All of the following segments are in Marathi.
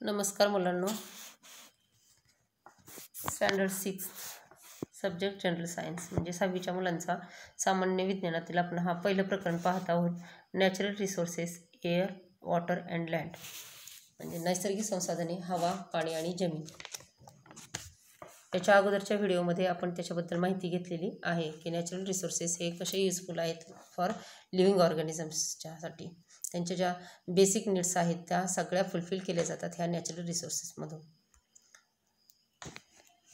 नमस्कार मुलांनो. स्टँडर्ड 6 सब्जेक्ट जनरल सायन्स म्हणजे 6वीच्या मुलांचा सामान्य विज्ञानातील आपण हा पहिलं प्रकरण पाहत आहोत. Natural resources air water and land म्हणजे नैसर्गिक संसाधने हवा, पाणी आणि जमीन. याच्या अगोदरच्या व्हिडिओमध्ये आपण त्याच्याबद्दल माहिती घेतलेली आहे की नॅचरल रिसोर्सेस हे कसे युजफुल आहेत फॉर लिव्हिंग ऑर्गॅनिझम्सच्यासाठी. त्यांच्या ज्या बेसिक नीड्स आहेत त्या सगळ्या फुलफिल केल्या जातात ह्या नॅचरल रिसोर्सेसमधून.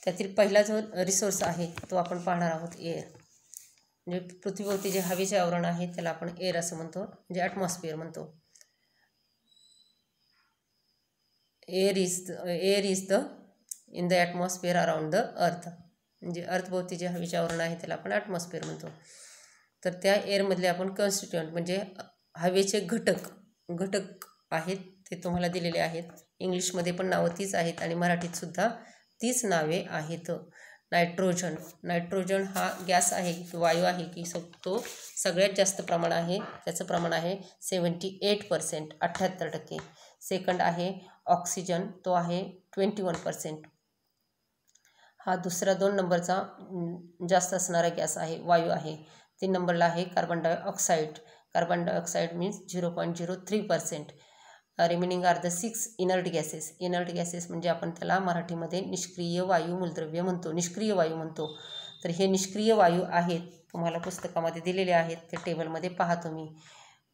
त्यातील पहिला जो रिसोर्स आहे तो आपण पाहणार आहोत एअर. म्हणजे पृथ्वीभोवती जे हवेचे आवरण आहे त्याला आपण एअर असं म्हणतो, म्हणजे ॲटमॉस्फिअर म्हणतो. Air is the in the atmosphere around the अर्थ. म्हणजे अर्थभोवती जे हवेचे आवरण आहे त्याला आपण ॲटमॉस्फिअर म्हणतो. तर त्या एअरमधले आपण कॉन्स्टिट्युएंट म्हणजे हवेचे घटक आहेत ते तुम्हाला दिलेले आहेत. इंग्लिशमध्ये पण नावं तीच आहेत आणि मराठीतसुद्धा तीच नावे आहेत. नायट्रोजन हा गॅस आहे की वायू आहे की तो सगळ्यात जास्त प्रमाण आहे. त्याचं प्रमाण आहे 78%, 78%. सेकंड आहे ऑक्सिजन, तो आहे 21%. हा दुसरा 2 नंबरचा जास्त असणारा गॅस आहे, वायू आहे. 3 नंबरला आहे carbon dioxide. Carbon dioxide means 0.03%. Remaining are the 6 inert gases म्हणजे आपण त्याला मराठीमध्ये निष्क्रिय वायू मूलद्रव्य म्हणतो, निष्क्रिय वायू म्हणतो. तर हे निष्क्रिय वायू आहेत, तुम्हाला पुस्तकामध्ये दिलेले आहेत. ते टेबलमध्ये पहा तुम्ही.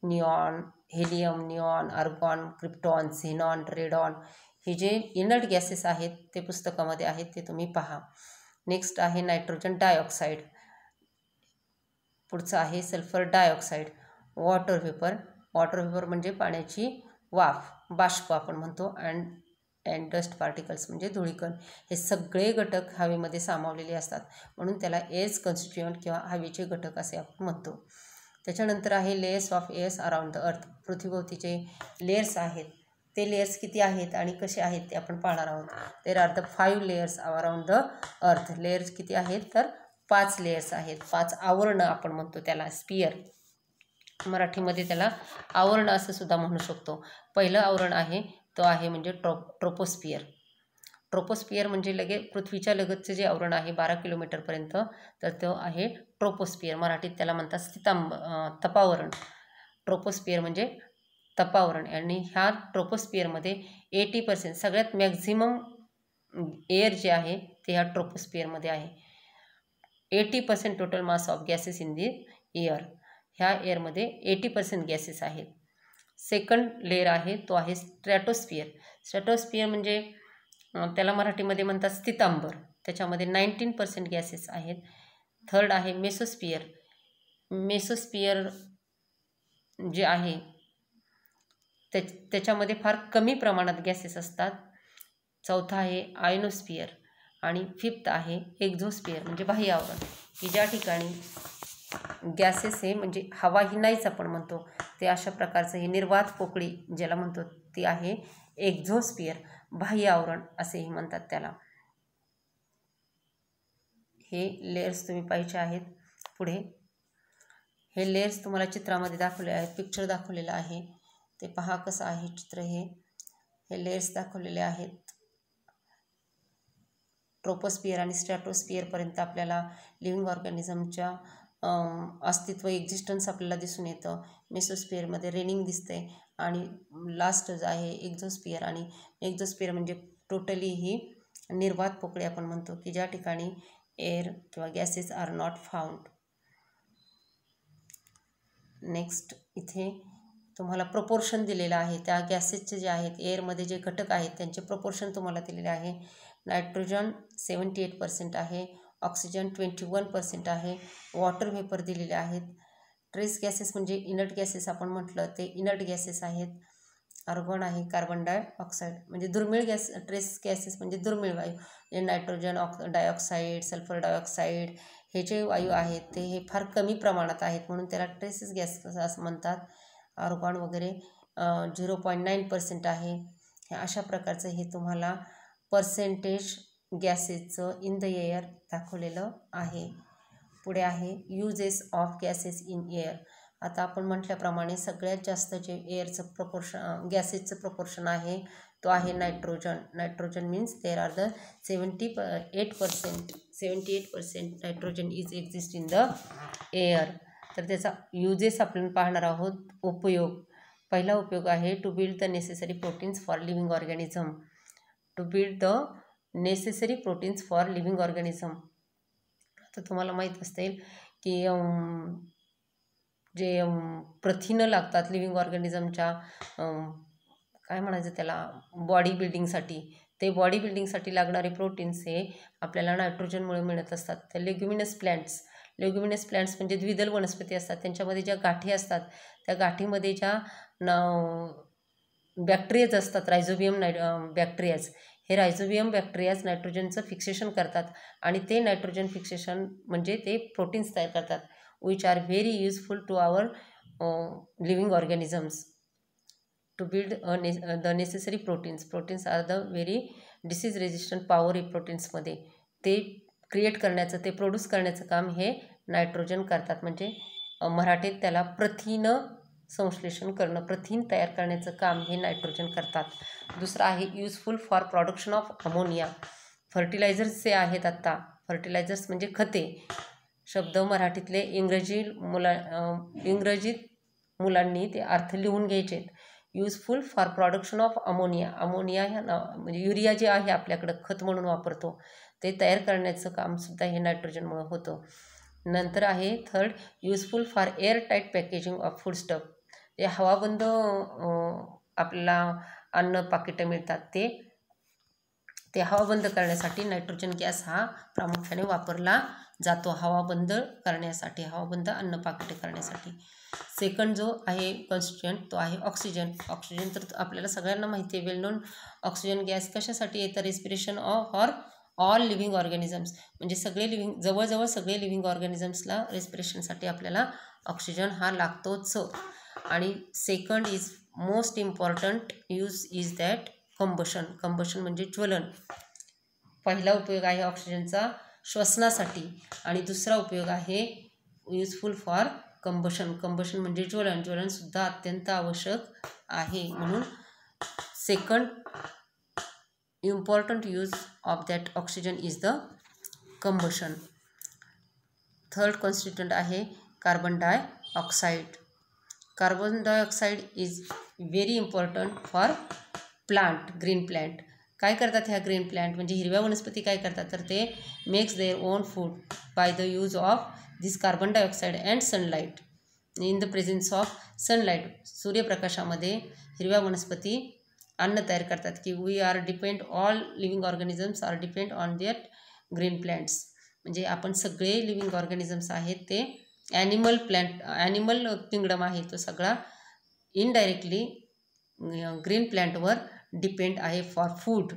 Neon, helium, neon, argon, krypton, xenon, radon हे जे इनर्ट गॅसेस आहेत ते पुस्तकामध्ये आहेत, ते तुम्ही पहा. नेक्स्ट आहे नायट्रोजन डायऑक्साईड. पुढचं आहे सल्फर डायऑक्साईड. वॉटर व्हेपर म्हणजे पाण्याची वाफ, बाष्प आपण म्हणतो. अँड डस्ट पार्टिकल्स म्हणजे धुळीकण. हे सगळे घटक हवेमध्ये सामावलेले असतात, म्हणून त्याला एअर्स कॉन्स्टिट्युएंट किंवा हवेचे घटक असे आपण म्हणतो. त्याच्यानंतर आहे layers of airs around the earth. पृथ्वीभोवतीचे लेयर्स आहेत ते लेयर्स किती आहेत आणि कसे आहेत ते आपण पाहणार आहोत. देर are the 5 layers around the अर्थ. लेयर्स किती आहेत तर 5 लेयर्स आहेत. 5 आवरणं आपण म्हणतो त्याला, स्पियर. मराठीमध्ये त्याला आवरण असं सुद्धा म्हणू शकतो. पहिलं आवरण आहे तो आहे म्हणजे ट्रोपोस्फियर. ट्रोपोस्फियर म्हणजे पृथ्वीच्या लगतचं जे आवरण आहे 12 किलोमीटरपर्यंत, तर तो आहे ट्रोपोस्फियर. मराठीत त्याला म्हणतात तपावरण. ट्रोपोस्फियर म्हणजे तपावरण. आणि ह्या ट्रोपोस्फियरमध्ये 80% सगळ्यात मॅक्झिमम एअर जे आहे ते ह्या ट्रोपोस्फियरमध्ये आहे. 80% total mass of gases in the air. ह्या एअरमध्ये 80% गॅसेस आहेत. सेकंड लेअर आहे तो आहे स्ट्रॅटोस्फियर. स्ट्रॅटोस्फियर म्हणजे त्याला मराठीमध्ये म्हणतात स्थितांबर. त्याच्यामध्ये 19% गॅसेस आहेत. थर्ड आहे मेसोस्फियर. मेसोस्फियर जे आहे त्याच्यामध्ये फार कमी प्रमाणात गॅसेस असतात. चौथा आहे आयनोस्फियर. आणि फिफ्थ आहे एक्झोस्फियर म्हणजे बाह्य आवरण, की ज्या ठिकाणी गॅसेस हे म्हणजे हवा ही नाहीच आपण म्हणतो, ते अशा प्रकारचं हे निर्वात पोकळी ज्याला म्हणतो ती आहे एक्झोस्फियर, बाह्य आवरण असेही म्हणतात त्याला. हे लेयर्स तुम्ही पाहिजे आहेत. पुढे हे लेयर्स तुम्हाला चित्रामध्ये दाखवले आहेत, पिक्चर दाखवलेलं आहे, ते पहा कसं आहे चित्र. हे लेयर्स दाखवलेले आहेत. ट्रोपोस्फियर आणि स्ट्रॅटोस्फियरपर्यंत आपल्याला लिव्हिंग ऑर्गॅनिझमच्या अस्तित्व, एक्झिस्टन्स आपल्याला दिसून येतं. मेसोस्फियरमध्ये रेनिंग दिसते. आणि लास्ट जो आहे एक्झोस्फियर. आणि एक्झोस्फियर म्हणजे टोटली ही निर्वात पोकळी आपण म्हणतो, की ज्या ठिकाणी एअर किंवा gases are not found. Next इथे तुम्हाला प्रपोर्शन दिलेलं आहे त्या गॅसेसचे जे आहेत एअरमध्ये जे घटक आहेत त्यांचे प्रपोर्शन तुम्हाला दिलेले आहे. नायट्रोजन 78% आहे, ऑक्सिजन 21% आहे, वॉटर व्हेपर दिलेले आहेत. ट्रेस गॅसेस म्हणजे इनर्ट गॅसेस आपण म्हटलं ते इनर्ट गॅसेस आहेत. आर्गॉन आहे, कार्बन डायऑक्साईड म्हणजे दुर्मिळ गॅस. ट्रेस गॅसेस म्हणजे दुर्मिळ वायू, म्हणजे नायट्रोजन डायऑक्साईड, सल्फर डायऑक्साईड हे जे वायू आहेत ते हे फार कमी प्रमाणात आहेत, म्हणून त्याला ट्रेसेस गॅस असं म्हणतात. आर्गॉन वगैरे 0.9% आहे. हे अशा प्रकारचं हे तुम्हाला पर्सेंटेज गॅसेसचं इन द एअर दाखवलेलं आहे. पुढे आहे uses of gases in air. आता आपण म्हटल्याप्रमाणे सगळ्यात जास्त जे एअरचं प्रपोर्शन गॅसेसचं प्रपोर्शन आहे तो आहे nitrogen. Nitrogen means there are the 78% nitrogen is exist in the air. तर त्याचा युजेस आपण पाहणार आहोत. उपयोग, पहिला उपयोग आहे to build the necessary proteins for living organism. To build the necessary proteins for living organism. तर तुम्हाला माहीत असेल की जे प्रथिनं लागतात लिव्हिंग ऑर्गॅनिझमच्या काय म्हणायचं त्याला बॉडी बिल्डिंगसाठी, ते बॉडी बिल्डिंगसाठी लागणारे प्रोटीन्स हे आपल्याला नायट्रोजनमुळे मिळत असतात. तर लेग्युमिनस प्लॅन्ट्स म्हणजे द्विदल वनस्पती असतात, त्यांच्यामध्ये ज्या गाठी असतात त्या गाठीमध्ये ज्या बॅक्टेरियाज असतात, रायझोबियम बॅक्टेरियाज, हे रायझोबियम बॅक्टेरियाज नायट्रोजनचं फिक्सेशन करतात आणि ते नायट्रोजन फिक्सेशन म्हणजे ते प्रोटीन्स तयार करतात which are very useful to our living organisms to build the necessary proteins. Proteins are the very disease resistant power आहे प्रोटीन्समध्ये. ते क्रिएट करण्याचं, ते प्रोड्यूस करण्याचं काम हे नायट्रोजन करतात. म्हणजे मराठीत त्याला प्रथिनं संश्लेषण करणं, प्रथिन तयार करण्याचं काम हे नायट्रोजन करतात. दुसरं आहे useful for production of ammonia. Fertilisers जे आहेत आत्ता, फर्टिलायझर्स म्हणजे खते, शब्द मराठीतले इंग्रजीत मुलांनी ते अर्थ लिहून घ्यायचे. Useful for production of ammonia. Ammonia ह्या म्हणजे युरिया जे आहे आपल्याकडं खत म्हणून वापरतो, ते तयार करण्याचं कामसुद्धा हे नायट्रोजनमुळं होतं. नंतर आहे third, useful for air tight packaging of food stuff. जे हवाबंद आपल्याला अन्न पाकिटं मिळतात ते हवाबंद करण्यासाठी नायट्रोजन गॅस हा प्रामुख्याने वापरला जातो, हवाबंद करण्यासाठी, हवाबंद अन्न पाकिटे करण्यासाठी. सेकंड जो आहे कॉन्स्टिट्युएंट तो आहे ऑक्सिजन. ऑक्सिजन तर आपल्याला सगळ्यांना माहिती आहे, वेल नोन. ऑक्सिजन गॅस कशासाठी येतं? Respiration for all living organisms. म्हणजे जवळजवळ सगळे लिव्हिंग ऑर्गॅनिझम्सला रेस्पिरेशनसाठी आपल्याला ऑक्सिजन हा लागतोच. आणि second is most important use is that combustion म्हणजे ज्वलन. पहिला उपयोग आहे ऑक्सिजनचा श्वसनासाठी आणि दुसरा उपयोग आहे युजफुल फॉर कंबशन म्हणजे ज्वलनसुद्धा अत्यंत आवश्यक आहे. म्हणून second important use of that oxygen is the combustion. Third constituent आहे carbon dioxide. Carbon dioxide is very important for plant, green plant. काय करतात ह्या ग्रीन प्लांट म्हणजे हिरव्या वनस्पती काय करतात, तर ते makes their own food by the use of this carbon dioxide and sunlight. In the presence of sunlight, सूर्यप्रकाशामध्ये हिरव्या वनस्पती अन्न तयार करतात. की we are depend, all living organisms are depend on that green plants. म्हणजे आपण सगळे लिव्हिंग ऑर्गॅनिझम्स आहेत ते ॲनिमल किंगडम आहे तो सगळा इनडायरेक्टली ग्रीन प्लांटवर डिपेंड आहे फॉर फूड.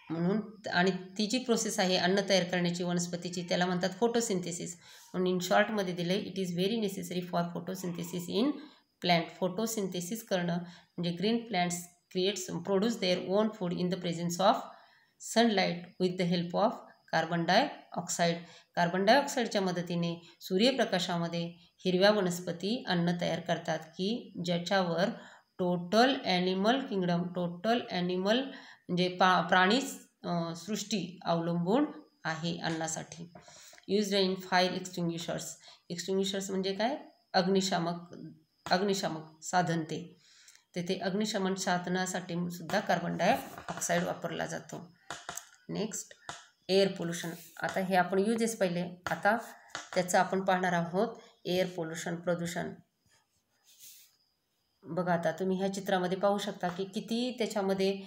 म्हणून आणि ती जी प्रोसेस आहे अन्न तयार करण्याची वनस्पतीची त्याला म्हणतात फोटोसिंथेसिस. म्हणून इन शॉर्टमध्ये दिलं it is very necessary for photosynthesis in plant. Photosynthesis करणं म्हणजे green plants produce their own food in the presence of sunlight with the help of carbon dioxide. Carbon डायऑक्साईडच्या मदतीने सूर्यप्रकाशामध्ये हिरव्या वनस्पती अन्न तयार करतात की ज्याच्यावर टोटल ॲनिमल किंगडम, म्हणजे प्राणी सृष्टी अवलंबून आहे अन्नासाठी. यूज्ड इन फायर एक्सटिंग्विशर्स म्हणजे काय? अग्निशामक साधन. ते अग्निशमन साधनासाठी सुद्धा कार्बन डायऑक्साईड वापरला जातो. Next air pollution. आता हे आपण युजेस पहिले, आता त्याचं आपण पाहणार आहोत एअर पोल्युशन, प्रदूषण. बघा आता तुम्ही ह्या चित्रामध्ये पाहू शकता की किती त्याच्यामध्ये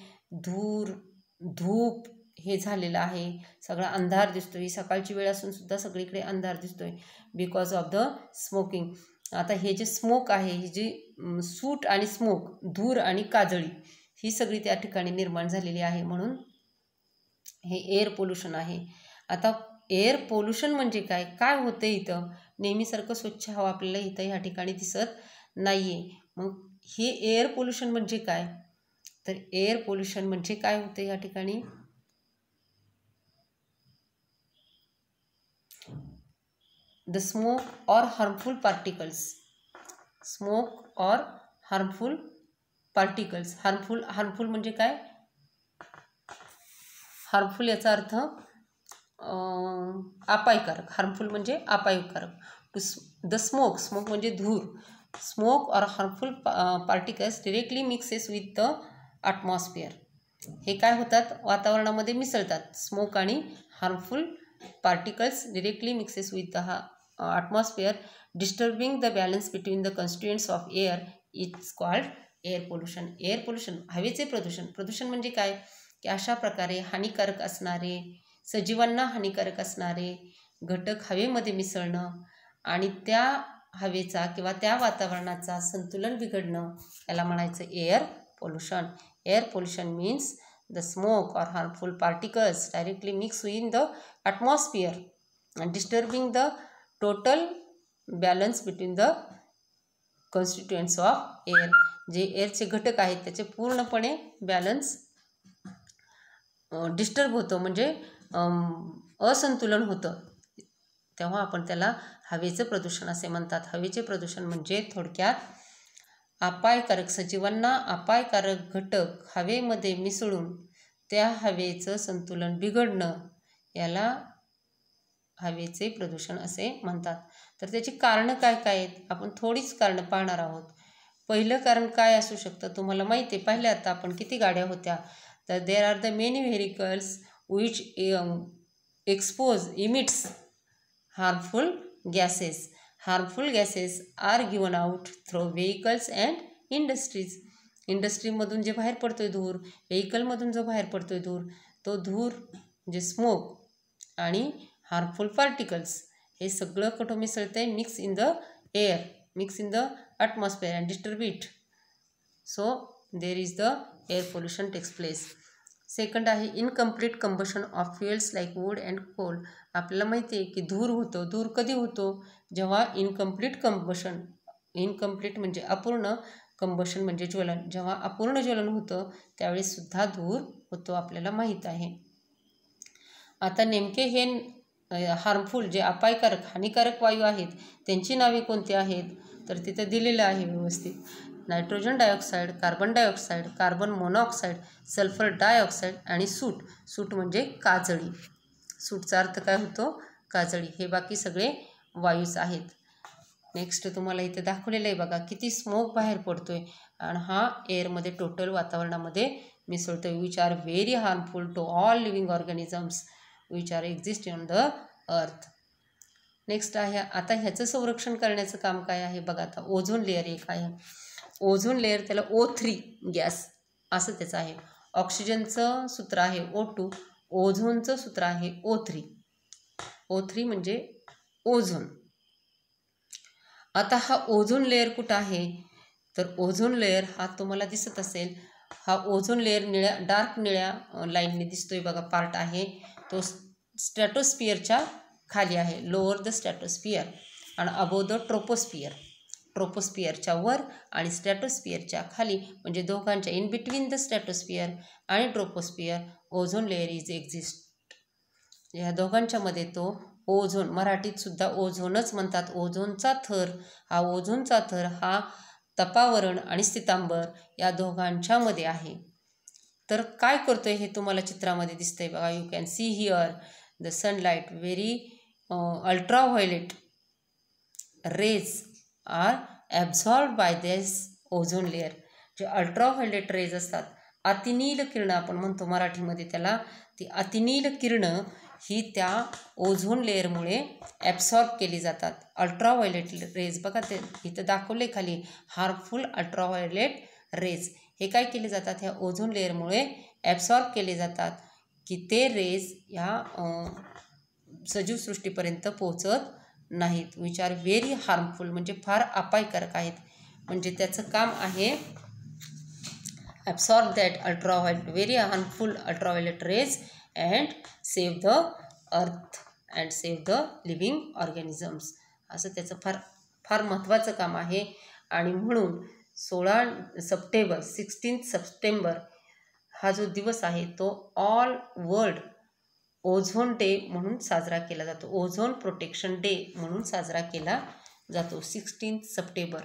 धूप हे झालेलं आहे, सगळा अंधार दिसतोय. सकाळची वेळ असून सुद्धा सगळीकडे अंधार दिसतोय बिकॉज ऑफ द स्मोकिंग. आता हे जे स्मोक आहे, ही जी सूट आणि स्मोक, धूर आणि काजळी, ही सगळी त्या ठिकाणी निर्माण झालेली आहे, म्हणून हे एअर पोल्युशन आहे. आता एअर पोल्युशन म्हणजे काय होतं इथं? नेहमीसारखं स्वच्छ हवा आपल्याला इथं ह्या ठिकाणी दिसत नाही आहे. मग हे एअर पोल्युशन म्हणजे काय? तर एअर पोल्युशन म्हणजे काय होतं या ठिकाणी? द स्मोक और हार्मफुल पार्टिकल्स. स्मोक और हार्मफुल पार्टिकल्स. हार्मफुल म्हणजे काय? हार्मफुल याचा अर्थ अपायकारक. हार्मफुल म्हणजे अपायकारक. द स्मोक म्हणजे धूर. स्मोक और harmful particles directly mixes with the atmosphere. हे काय होतात? वातावरणामध्ये मिसळतात. स्मोक आणि harmful particles directly mixes with the atmosphere disturbing the balance between the constituents of air. It's called air pollution. Air pollution हवेचे प्रदूषण. प्रदूषण म्हणजे काय? की अशा प्रकारे हानिकारक असणारे, सजीवांना हानिकारक असणारे घटक हवेमध्ये मिसळणं आणि त्या हवेचा किंवा त्या वातावरणाचा संतुलन बिघडणं, याला म्हणायचं air pollution. Air pollution means the smoke और harmful particles directly mix in the atmosphere and disturbing the total balance between the constituents of air. जे एअरचे घटक आहेत त्याचे पूर्णपणे बॅलन्स डिस्टर्ब होतं, म्हणजे असंतुलन होतं. तेव्हा आपण त्याला हवेचं प्रदूषण असे म्हणतात. हवेचे प्रदूषण म्हणजे थोडक्यात अपायकारक, सजीवांना अपायकारक घटक हवेमध्ये मिसळून त्या हवेचं संतुलन बिघडणं, याला हवेचे प्रदूषण असे म्हणतात. तर त्याची कारणं काय काय आहेत? आपण थोडीच कारणं पाहणार आहोत. पहिलं कारण काय असू शकतं? तुम्हाला माहिती आहे, पाहिलं आता आपण किती गाड्या होत्या. तर there are the many vehicles which emits harmful gases. Harmful gases are given out through vehicles and industries. इंडस्ट्रीमधून जे बाहेर पडतोय धूर, व्हेकलमधून जो बाहेर पडतोय धूर, तो धूर म्हणजे स्मोक आणि हार्मफुल पार्टिकल्स, हे सगळं कुठं मिसळतं आहे? Mix in the air, mix in the atmosphere and disturb it. So there is the air pollution takes place. Second आहे incomplete combustion of fuels like wood and coal. आपल्याला माहिती आहे की धूर होतो. धूर कधी होतो? जेव्हा इनकम्प्लीट कंबशन, इनकम्प्लीट म्हणजे अपूर्ण, कंबशन म्हणजे ज्वलन, जेव्हा अपूर्ण ज्वलन होतं त्यावेळेससुद्धा धूर होतो, आपल्याला माहीत आहे. आता नेमके हे हार्मफुल, जे अपायकारक, हानिकारक वायू आहेत, त्यांची नावे कोणती आहेत? तर तिथं दिलेलं आहे व्यवस्थित. Nitrogen dioxide, carbon dioxide, carbon monoxide, sulphur dioxide आणि सूट. सूट म्हणजे काजळी. सूटचा अर्थ काय होतो? काजळी. हे बाकी सगळे वायूच आहेत. नेक्स्ट तुम्हाला इथे दाखवलेलं आहे बघा, किती स्मोक बाहेर पडतोय आणि हा एअरमध्ये टोटल वातावरणामध्ये मिसळतोय. Which are very harmful to all living organisms which are exist on the earth. Next आहे, आता ह्याचं संरक्षण करण्याचं काम काय आहे बघा. आता ओझोन लेअर एक आहे. ओझोन लेअर, त्याला O3 गॅस असं त्याचं आहे. ऑक्सिजनचं सूत्र आहे O2, ओझोनचं सूत्र आहे O3. O3 म्हणजे ओझोन. आता हा ओझोन लेअर कुठं आहे? तर ओझोन लेअर हा तुम्हाला दिसत असेल, हा ओझोन लेअर डार्क निळ्या लाईनने दिसतोय बघा, पार्ट आहे तो स्ट्रॅटोस्फिअरच्या खाली आहे. लोअर द स्ट्रॅटोस्फिअर आणि अबोव द ट्रोपोस्फिअर. ट्रोपोस्फिअरच्या वर आणि स्ट्रॅटोस्फिअरच्या खाली, म्हणजे दोघांच्या इन बिटवीन द स्ट्रॅटोस्फिअर आणि ट्रोपोस्फिअर ओझोन लेअर इज एक्झिस्ट. ह्या दोघांच्या मध्ये तो ओझोन, मराठीत सुद्धा ओझोनच म्हणतात. ओझोनचा थर, हा ओझोनचा थर हा तपावरण आणि स्थितांबर या दोघांच्या मध्ये आहे. तर काय करतोय हे तुम्हाला चित्रामध्ये दिसतंय बघा. You can see here the sunlight very ultraviolet rays are absorb by this ozone layer. जे अल्ट्राव्हायोलेट रेज असतात, अतिनील किरणं आपण म्हणतो मराठीमध्ये त्याला, ती अतिनील किरणं ही त्या ओझोन लेअरमुळे ॲब्सॉर्ब केली जातात. अल्ट्राव्हायोलेट रेज बघा, ते इथं दाखवले खाली, हार्मफुल अल्ट्राव्हायोलेट रेज हे काय केले जातात? ह्या ओझोन लेअरमुळे ॲब्सॉर्ब केले जातात, की ते रेज ह्या सजीवसृष्टीपर्यंत पोहोचत नाहीत. विच आर व्हेरी हार्मफुल म्हणजे फार अपायकारक आहेत. म्हणजे त्याचं काम आहे absorb that ultraviolet, very harmful ultraviolet rays and save the earth and save the living organisms. असं त्याचं फार महत्त्वाचं काम आहे. आणि म्हणून 16 सप्टेंबर हा जो दिवस आहे तो ऑल वर्ल्ड ओझोन डे म्हणून साजरा केला जातो. ओझोन प्रोटेक्शन डे म्हणून साजरा केला जातो. 16 सप्टेंबर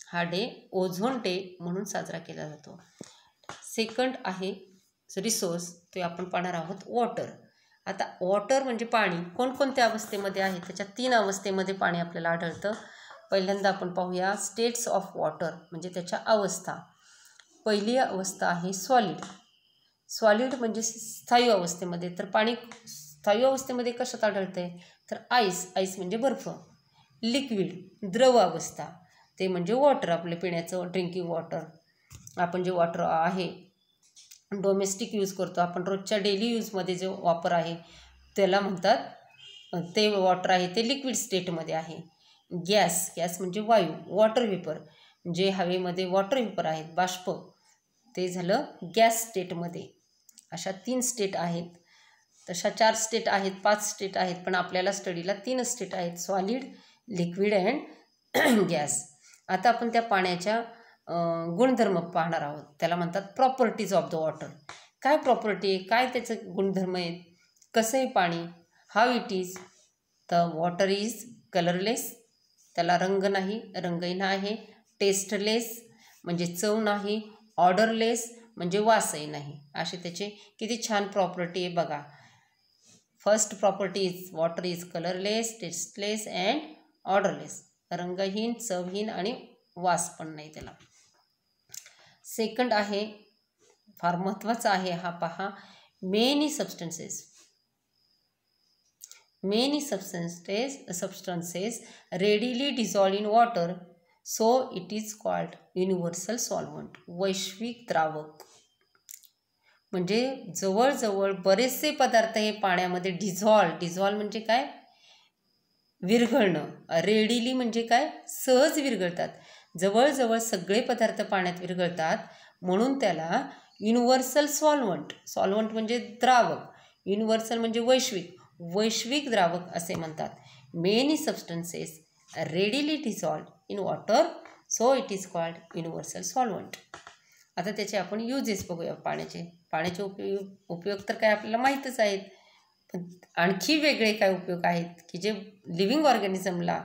हा डे ओझोन डे म्हणून साजरा केला जातो. सेकंड आहे रिसोर्स, ते आपण पाहणार आहोत वॉटर. आता वॉटर म्हणजे पाणी कोणकोणत्या अवस्थेमध्ये आहे, त्याच्या 3 अवस्थेमध्ये पाणी आपल्याला आढळतं. पहिल्यांदा आपण पाहूया स्टेट्स ऑफ वॉटर म्हणजे त्याच्या अवस्था. पहिली अवस्था आहे सॉलिड. सॉलिड म्हणजे स्थायू अवस्थेमध्ये. तर पाणी स्थायू अवस्थेमध्ये कशात आढळते, तर आईस म्हणजे बर्फ. लिक्विड द्रव अवस्था ते म्हणजे वॉटर, आपले पिण्याचं ड्रिंकिंग वॉटर. आपण जे वॉटर आहे डोमेस्टिक यूज करतो, आपण रोजच्या डेली यूजमध्ये जो वापर आहे त्याला म्हणतात ते वॉटर आहे ते लिक्विड स्टेटमध्ये आहे. गॅस म्हणजे वायू. वॉटर व्हेपर जे हवेमध्ये वॉटर व्हेपर आहेत, बाष्प, ते झालं गॅस स्टेटमध्ये. अशा 3 स्टेट आहेत. तशा 4 स्टेट आहेत, 5 स्टेट आहेत, पण आपल्याला स्टडीला 3 स्टेट आहेत, सॉलिड, लिक्विड अँड गॅस. आता आपण त्या पाण्याच्या गुणधर्म पाहणार आहोत. त्याला म्हणतात प्रॉपर्टीज ऑफ द वॉटर. काय प्रॉपर्टी आहे, काय त्याचं गुणधर्म आहेत, कसं आहे पाणी, हाव इट इज. तर वॉटर इज कलरलेस, त्याला रंग नाही, रंगहीन आहे. टेस्टलेस म्हणजे चव नाही. ऑर्डरलेस म्हणजे वासही नाही. असे त्याचे किती छान प्रॉपर्टी आहे बघा. First property is water is colourless, tasteless and odourless. रंगहीन, चवहीन आणि वास पण नाही त्याला. सेकंड आहे, फार महत्त्वाचा आहे हा पहा, many substances readily dissolve in water so it is called universal solvent. वैश्विक द्रावक म्हणजे जवळजवळ बरेचसे पदार्थ हे पाण्यामध्ये डिझॉल्व म्हणजे काय, विरघळणं. रेडिली म्हणजे काय, सहज विरघळतात. जवळजवळ सगळे पदार्थ पाण्यात विरघळतात म्हणून त्याला युनिव्हर्सल सॉल्व्हंट म्हणजे द्रावक. युनिव्हर्सल म्हणजे वैश्विक द्रावक असे म्हणतात. Many substances readily dissolve in water so it is called universal solvent. आता त्याचे आपण युजेस बघूया. पाण्याचे उपयोग तर काय आपल्याला माहीतच आहेत, पण आणखी वेगळे काय उपयोग आहेत की जे लिव्हिंग ऑर्गॅनिझमला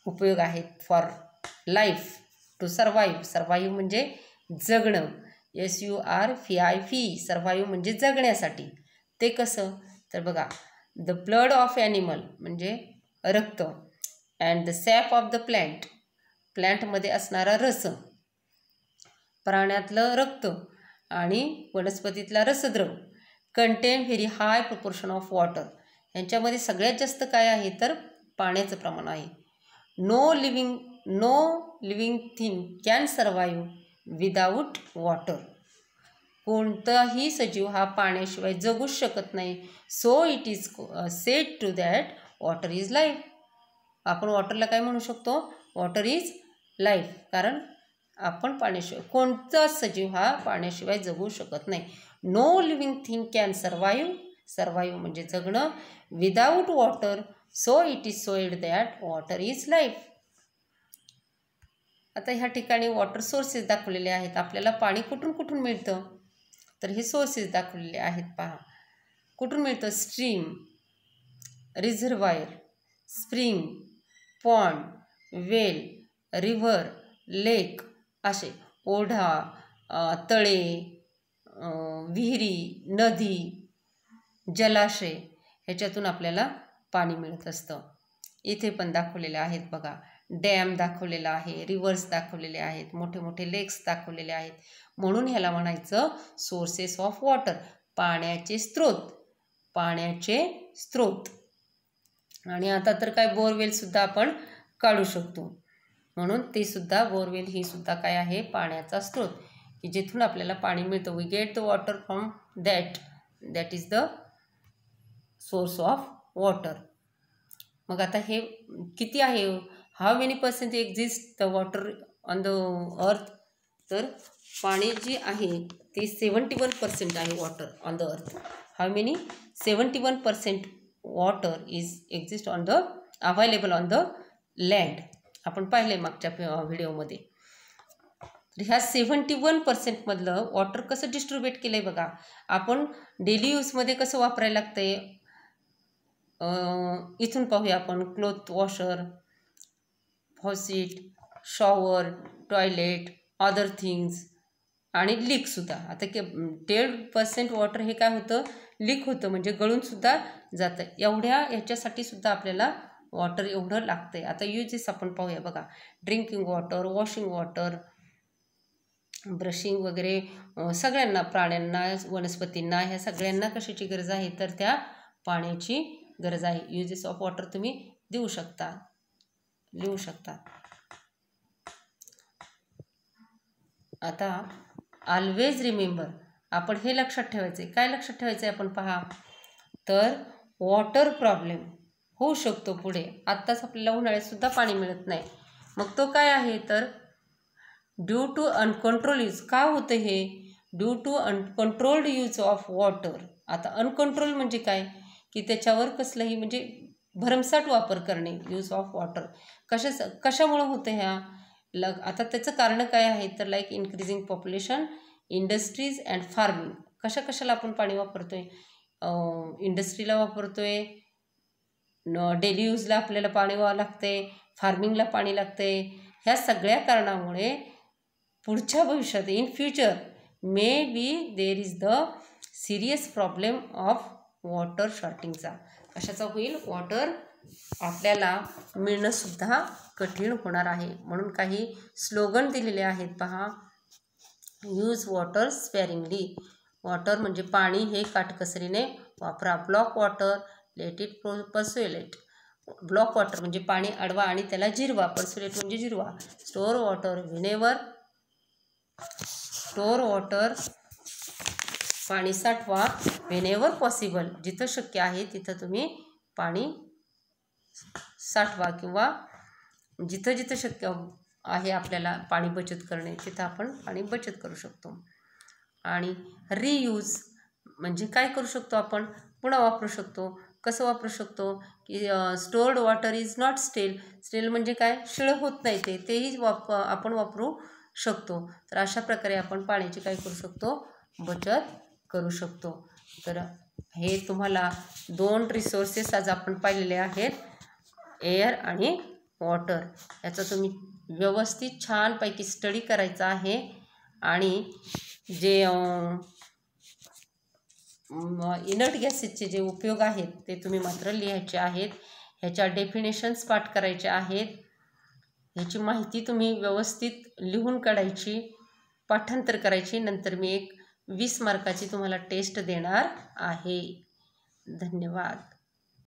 उपयोग आहेत. फॉर लाईफ, टू सर्वाईव्ह म्हणजे जगणं. SURVIVE सर्वाईव्ह म्हणजे जगण्यासाठी. ते कसं, तर बघा, द ब्लड ऑफ ॲनिमल म्हणजे रक्त, and the sap of the प्लॅन्टमध्ये असणारा रस, प्राण्यातलं रक्त आणि वनस्पतीतला रसद्रव, contain very high proportion of water. यांच्यामध्ये सगळ्यात जास्त काय आहे तर पाण्याचं प्रमाण आहे. No living thing can survive without water. कोणताही सजीव हा पाण्याशिवाय जगूच शकत नाही. So it is said to that water is life. आपण वॉटरला काय म्हणू शकतो, वॉटर इज लाईफ. कारण आपण पाण्याशिवाय, कोणताच सजीव हा पाण्याशिवाय जगू शकत नाही. No living thing can survive म्हणजे जगणं, without water so it is said that water is life. आता ह्या ठिकाणी वॉटर सोर्सेस दाखवलेले आहेत. आपल्याला पाणी कुठून कुठून मिळतं, तर हे सोर्सेस दाखवलेले आहेत पहा. कुठून मिळतं, स्ट्रीम, रिझर्वायर, स्प्रिंग, पॉन्ड, वेल, रिव्हर, लेक, असे ओढा, तळे, विहिरी, नदी, जलाशय, ह्याच्यातून आपल्याला पाणी मिळत असतं. इथे पण दाखवलेले आहेत बघा. डॅम दाखवलेला आहे, रिव्हर्स दाखवलेले आहेत, मोठे मोठे लेक्स दाखवलेले आहेत. म्हणून ह्याला म्हणायचं सोर्सेस ऑफ वॉटर, पाण्याचे स्रोत. आणि आता तर काय बोरवेलसुद्धा आपण काढू शकतो. म्हणून ते सुद्धा बोरवेल ही सुद्धा काय आहे, पाण्याचा स्रोत, की जिथून आपल्याला पाणी मिळतं. We get the water from that is the source of water. मग आता हे किती आहे, how many percent exist the water on the earth. तर पाणी जे आहे ते 71% आहे water on the earth. How many, 71% water is exist on the available on the land. आपण पाहिले मागच्या व्हिडिओमध्ये. तर ह्या 71% मधलं वॉटर कसं डिस्ट्रीब्यूट केलं आहे बघा. आपण डेली यूजमध्ये कसं वापरायला लागतं आहे, इथून पाहूया आपण cloth washer, faucet, shower, toilet, other things आणि लीकसुद्धा. आता 10% वॉटर हे काय होतं, लीक होतं म्हणजे गळूनसुद्धा जातं. ह्याच्यासाठी सुद्धा आपल्याला वॉटर एवढं लागतं आहे. आता युजेस आपण पाहूया बघा. Drinking water, washing water, brushing वगैरे सगळ्यांना, प्राण्यांना, वनस्पतींना, ह्या सगळ्यांना कशाची गरज आहे तर त्या पाण्याची गरज आहे. युजेस ऑफ वॉटर तुम्ही लिहू शकता. आता ऑलवेज रिमेंबर, आपण हे लक्षात ठेवायचं आहे. काय लक्षात ठेवायचं आहे आपण पहा, तर वॉटर प्रॉब्लेम होऊ शकतो पुढे. आत्ताच आपल्याला उन्हाळ्यातसुद्धा पाणी मिळत नाही. मग तो काय आहे तर ड्यू टू अनकंट्रोल यूज. का होतं हे? Due to uncontrolled use of water. आता अनकंट्रोल म्हणजे काय की त्याच्यावर कसलंही म्हणजे भरमसाठ वापर करणे, यूज ऑफ वॉटर. कशामुळं होतं ह्या? आता त्याचं कारण काय आहे तर like increasing population, industries and farming. कशाला आपण पाणी वापरतोय? इंडस्ट्रीला वापरतोय, डेली यूजला आपल्याला पाणी लागते, फार्मिंगला पाणी लागते. ह्या सगळ्या कारणामुळे पुढच्या भविष्यात in future may be there is the serious problem of water शॉर्टिंगचा. कशाचा होईल? वॉटर आपल्याला मिळणंसुद्धा कठीण होणार आहे. म्हणून काही स्लोगन दिलेले आहेत पहा. Use water स्पेअरिंगली. वॉटर म्हणजे पाणी हे काटकसरीने वापरा. Block water, let it percolate. Block water म्हणजे पाणी अडवा आणि त्याला जिरवा. पर्स्युलेट म्हणजे जिरवा. स्टोअर वॉटर, पाणी साठवा. व्हेनेवर पॉसिबल, जिथं शक्य आहे तिथं तुम्ही पाणी साठवा, किंवा जिथं शक्य आहे आपल्याला पाणी बचत करणे तिथं आपण पाणी बचत करू शकतो. आणि रियूज म्हणजे काय करू शकतो आपण? पुन्हा वापरू शकतो. कसं वापरू शकतो की स्टोर्ड वॉटर इज नॉट स्टेल म्हणजे काय? शिळं होत नाही तेही आपण वापरू शकतो. तर अशा प्रकारे आपण पाण्याची काय करू शकतो? बचत करू शकतो. तर हे तुम्हाला 2 रिसोर्सेस आज आपण पाहिलेले आहेत, एअर आणि वॉटर. याचा तुम्ही व्यवस्थित छानपैकी स्टडी करायचा आहे. आणि जे इनर्ट गॅसेसचे जे उपयोग आहेत ते तुम्ही मात्र लिहायचे आहेत. ह्याच्या डेफिनेशन्स पाठ करायचे आहेत. ह्याची माहिती तुम्ही व्यवस्थित लिहून काढायची, पाठांतर करायची. नंतर मी एक 20 मार्काची तुम्हाला टेस्ट देणार आहे. धन्यवाद.